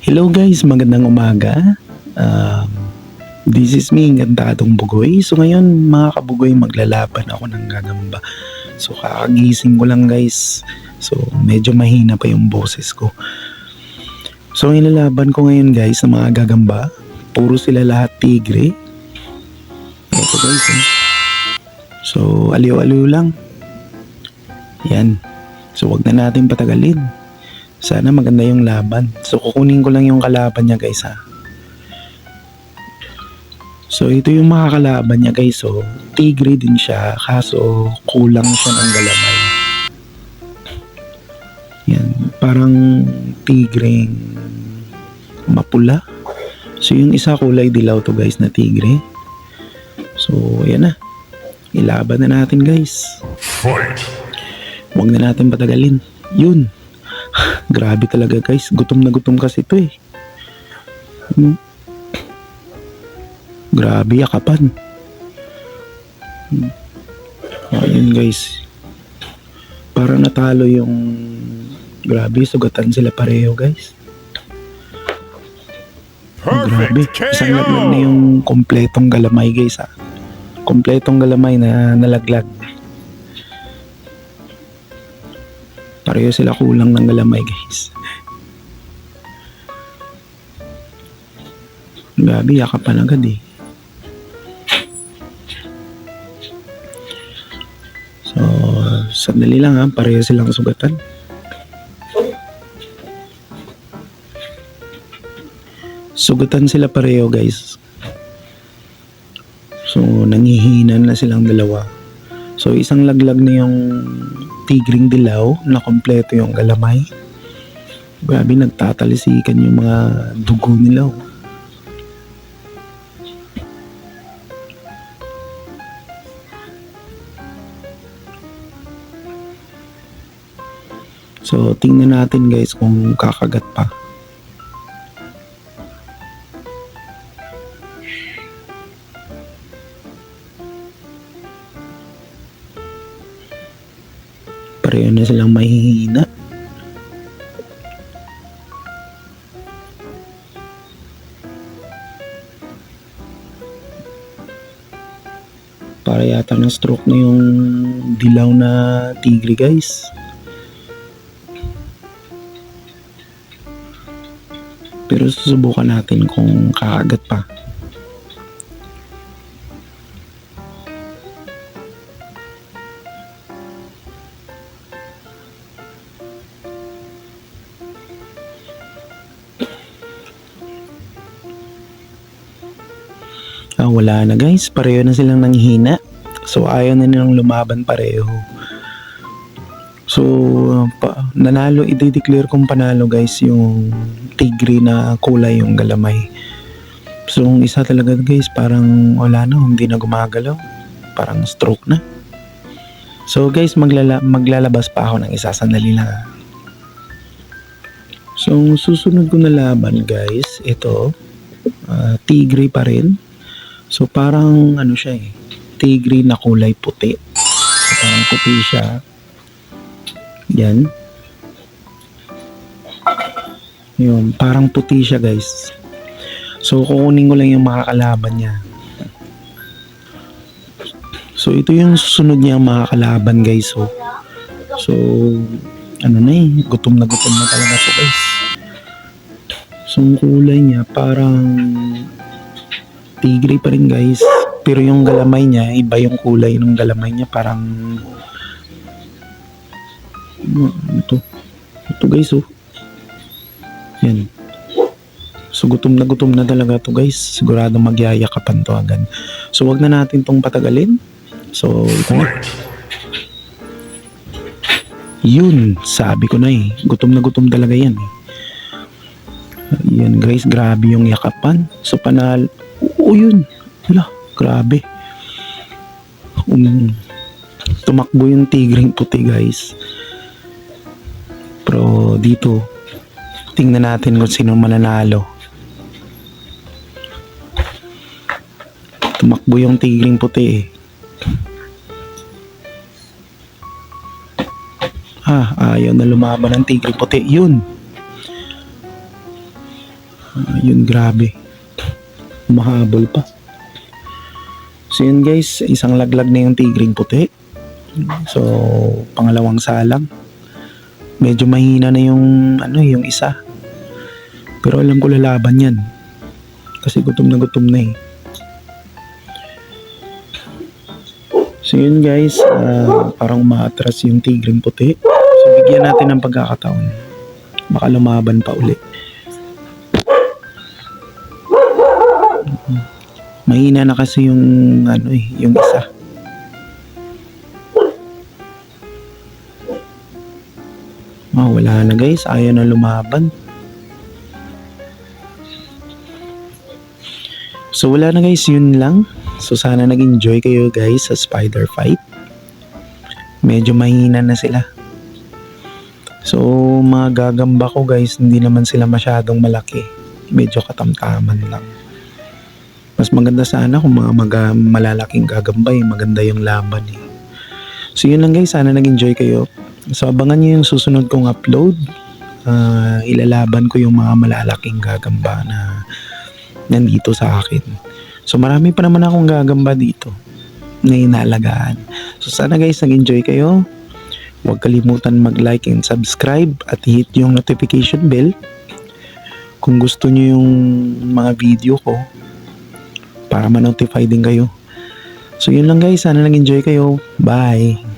Hello guys, magandang umaga. Um, this is me, Gandadong Bugoy. So ngayon mga kabugoy, maglalaban ako ng gagamba. So kakagising ko lang guys. So medyo mahina pa yung boses ko. So ang ilalaban ko ngayon guys ng mga gagamba, puro sila lahat tigre. Ito guys So aliw-aliw lang. Yan. So wag na natin patagalin. Sana maganda yung laban. So kukunin ko lang yung kalaban niya guys ha. So ito yung makakalaban niya guys. So tigre din siya kaso kulang siya ng galamay. Yan. Parang tigreng mapula. So yung isa kulay dilaw to guys na tigre. So ayan na. Ilaban na natin guys. Fight! Huwag na natin patagalin. Yun. Grabe talaga guys. Gutom na gutom kasi ito eh. Grabe yakapan. Ayun guys. Para natalo yung... Grabe, sugatan sila pareho guys. Grabe. Perfect Isang laglag na KO! yung kompletong galamay guys ha. Kompletong galamay na nalaglag. Pareho sila kulang ng galamay guys. Grabe, yakapan agad eh. So, sandali lang ha. Pareho silang sugatan. Sugatan sila pareho guys. So, nangihinan na silang dalawa. So, isang laglag na yung tigring dilaw na kompleto yung galamay. Grabe, nagtatalisikan yung mga dugo nila. So, tingnan natin guys kung kakagat pa. Pareho na silang mahihina. Para yata na stroke na yung dilaw na tigre guys. Pero susubukan natin kung kakagat pa. Wala na guys, pareho na silang nanghina. So ayaw na nilang lumaban pareho. So nanalo, i-declare kong panalo guys yung tigre na kulay yung galamay. So yung isa talaga guys parang wala na, hindi na gumagalaw. Parang stroke na. So guys, maglalabas pa ako ng isa, sandali lang. So susunod ko na laban guys, ito tigre pa rin. So parang ano siya eh, tigre na kulay puti. So parang puti siya. Yan. Yun, parang puti siya guys. So kukunin ko lang yung makakalaban niya. So ito yung susunod niya makakalaban guys. So ano na eh, gutom na talaga to guys. So yung kulay niya parang tigre pa rin guys, pero yung galamay niya iba yung kulay ng galamay niya, parang ito guys yan. So gutom na talaga to guys, sigurado magyayakapan to agad. So wag na natin tong patagalin. So ito na. Yun, sabi ko na eh, gutom talaga yan eh. Yan guys, grabe yung yakapan. So panal. Yun. Wala, grabe. Tumakbo yung tigreng puti guys. Pero dito, tingnan natin kung sino mananalo. Tumakbo yung tigreng puti eh. Ayaw na lumaban ng tigre puti. Yun. Yun, grabe. Mahabol pa. So yun guys, isang laglag na yung tigring puti. So, pangalawang salang. Medyo mahina na yung yung isa. Pero alam ko lalaban yan. Kasi gutom na eh. So yun guys, parang umaatras yung tigring puti. So bigyan natin ng pagkakataon. Baka lumaban pa uli. Mahina na kasi yung yung isa. Wala na guys, ayaw na lumaban. So wala na guys, yun lang. So sana nag-enjoy kayo guys sa spider fight. Medyo mahina na sila. So mga gagamba ko guys, hindi naman sila masyadong malaki. Medyo katamtaman lang. Mas maganda sana kung mga malalaking gagamba maganda yung laban eh. So yun lang guys, sana nag-enjoy kayo. So abangan nyo yung susunod kong upload. Ilalaban ko yung mga malalaking gagamba na nandito sa akin. So marami pa naman akong gagamba dito na inalagaan. So sana guys nag-enjoy kayo. Huwag kalimutan mag-like and subscribe at hit yung notification bell kung gusto nyo yung mga video ko para ma-notify din kayo. So yun lang guys, sana nag-enjoy kayo. Bye!